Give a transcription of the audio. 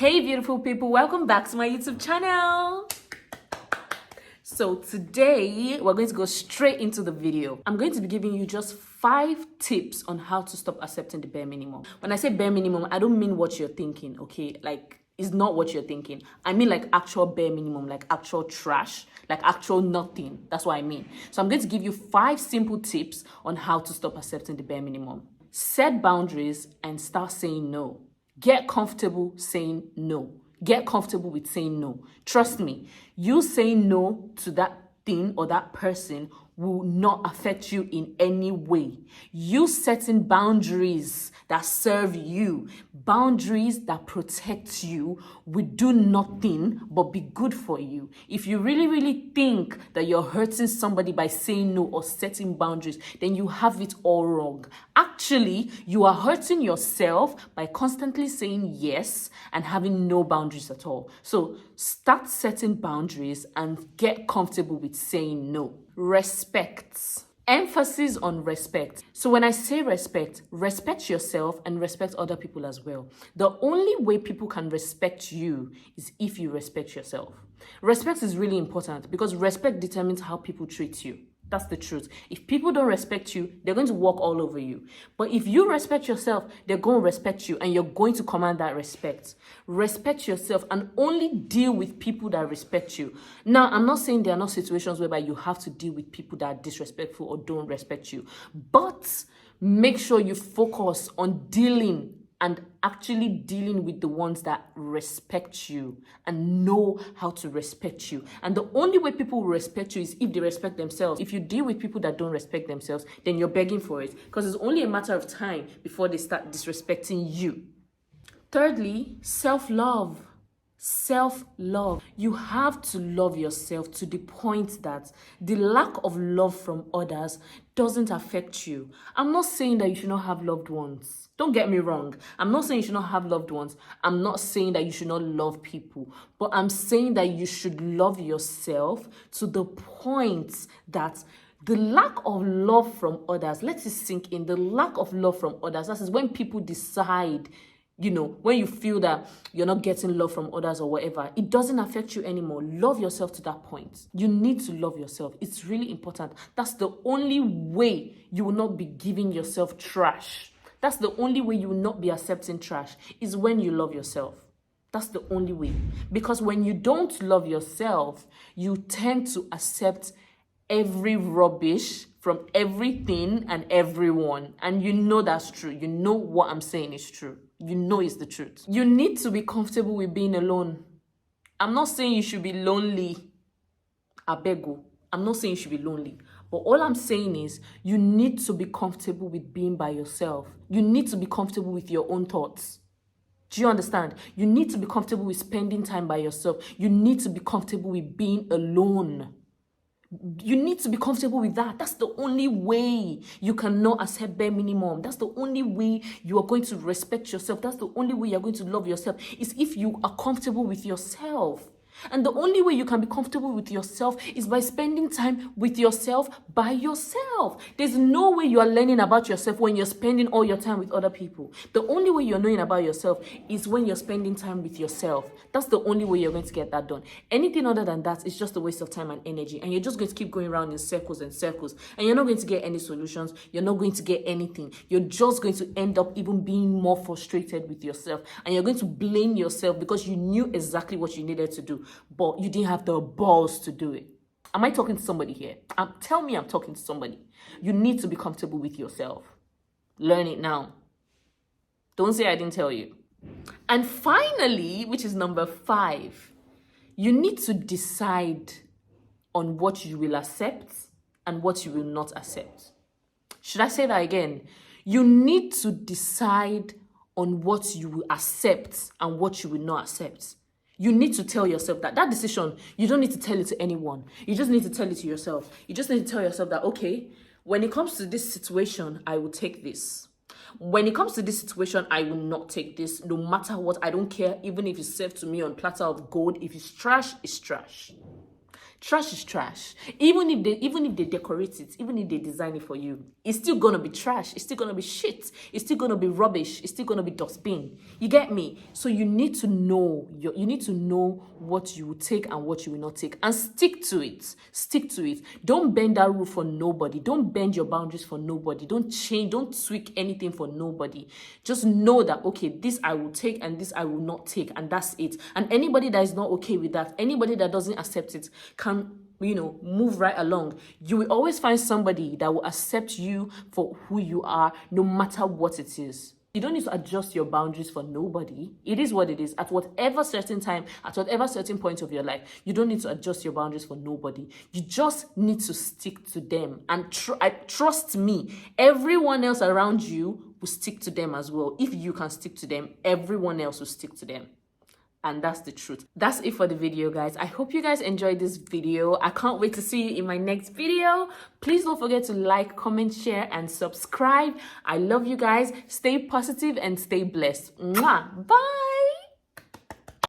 Hey beautiful people, welcome back to my YouTube channel. So today we're going to go straight into the video. I'm going to be giving you just 5 tips on how to stop accepting the bare minimum. When I say bare minimum, I don't mean what you're thinking, okay? Like, it's not what you're thinking. I mean like actual bare minimum, like actual trash, like actual nothing. That's what I mean. So I'm going to give you 5 simple tips on how to stop accepting the bare minimum. Set boundaries and start saying no. Get comfortable saying no. Get comfortable with saying no. Trust me, you saying no to that thing or that person will not affect you in any way. You setting boundaries that serve you, boundaries that protect you, will do nothing but be good for you. If you really think that you're hurting somebody by saying no or setting boundaries, then you have it all wrong. Actually, you are hurting yourself by constantly saying yes and having no boundaries at all. So start setting boundaries and get comfortable with saying no. Respect. Emphasis on respect. So when I say respect, respect yourself and respect other people as well. The only way people can respect you is if you respect yourself. Respect is really important because respect determines how people treat you. That's the truth. If people don't respect you, they're going to walk all over you. But if you respect yourself, they're going to respect you and you're going to command that respect. Respect yourself and only deal with people that respect you. Now, I'm not saying there are not situations whereby you have to deal with people that are disrespectful or don't respect you. But make sure you focus on dealing and actually dealing with the ones that respect you and know how to respect you. And the only way people will respect you is if they respect themselves. If you deal with people that don't respect themselves, then you're begging for it because it's only a matter of time before they start disrespecting you. Thirdly, self-love. Self-love. You have to love yourself to the point that the lack of love from others doesn't affect you. I'm not saying that you should not have loved ones. Don't get me wrong. I'm not saying you should not have loved ones. I'm not saying that you should not love people. But I'm saying that you should love yourself to the point that the lack of love from others, let it sink in, the lack of love from others, that is when people decide, when you feel that you're not getting love from others or whatever, it doesn't affect you anymore. Love yourself to that point. You need to love yourself. It's really important. That's the only way you will not be giving yourself trash. That's the only way you will not be accepting trash is when you love yourself. That's the only way. Because when you don't love yourself, you tend to accept every rubbish from everything and everyone. And you know that's true. You know what I'm saying is true. You know it's the truth. You need to be comfortable with being alone. I'm not saying you should be lonely. I beg you. I'm not saying you should be lonely. But all I'm saying is you need to be comfortable with being by yourself. You need to be comfortable with your own thoughts. Do you understand? You need to be comfortable with spending time by yourself. You need to be comfortable with being alone. You need to be comfortable with that. That's the only way you cannot accept bare minimum. That's the only way you are going to respect yourself. That's the only way you're going to love yourself is if you are comfortable with yourself. And the only way you can be comfortable with yourself is by spending time with yourself by yourself. There's no way you are learning about yourself when you're spending all your time with other people. The only way you're knowing about yourself is when you're spending time with yourself. That's the only way you're going to get that done. Anything other than that is just a waste of time and energy. And you're just going to keep going around in circles and circles. And you're not going to get any solutions. You're not going to get anything. You're just going to end up even being more frustrated with yourself. And you're going to blame yourself because you knew exactly what you needed to do, but you didn't have the balls to do it. Am I talking to somebody here? Tell me I'm talking to somebody. You need to be comfortable with yourself. Learn it now. Don't say I didn't tell you. And finally, which is number 5, you need to decide on what you will accept and what you will not accept. Should I say that again? You need to decide on what you will accept and what you will not accept. You need to tell yourself that decision, you don't need to tell it to anyone. You just need to tell it to yourself. You just need to tell yourself that, okay, when it comes to this situation, I will take this. When it comes to this situation, I will not take this. No matter what, I don't care. Even if it's served to me on platter of gold, if it's trash, it's trash. Trash is trash. Even if they decorate it, even if they design it for you, it's still gonna be trash. It's still gonna be shit. It's still gonna be rubbish. It's still gonna be dustbin. You get me? So you need to know what you will take and what you will not take, and stick to it. Stick to it. Don't bend that rule for nobody. Don't bend your boundaries for nobody. Don't change. Don't tweak anything for nobody. Just know that, okay, this I will take and this I will not take, and that's it. And anybody that is not okay with that, anybody that doesn't accept it, can move right along. You will always find somebody that will accept you for who you are, no matter what it is. You don't need to adjust your boundaries for nobody. It is what it is. At whatever certain time, at whatever certain point of your life, you don't need to adjust your boundaries for nobody. You just need to stick to them. And trust me, everyone else around you will stick to them as well. If you can stick to them, everyone else will stick to them. And that's the truth. That's it for the video, guys. I hope you guys enjoyed this video. I can't wait to see you in my next video. Please don't forget to like, comment, share, and subscribe. I love you guys. Stay positive and stay blessed. Mwah. Bye.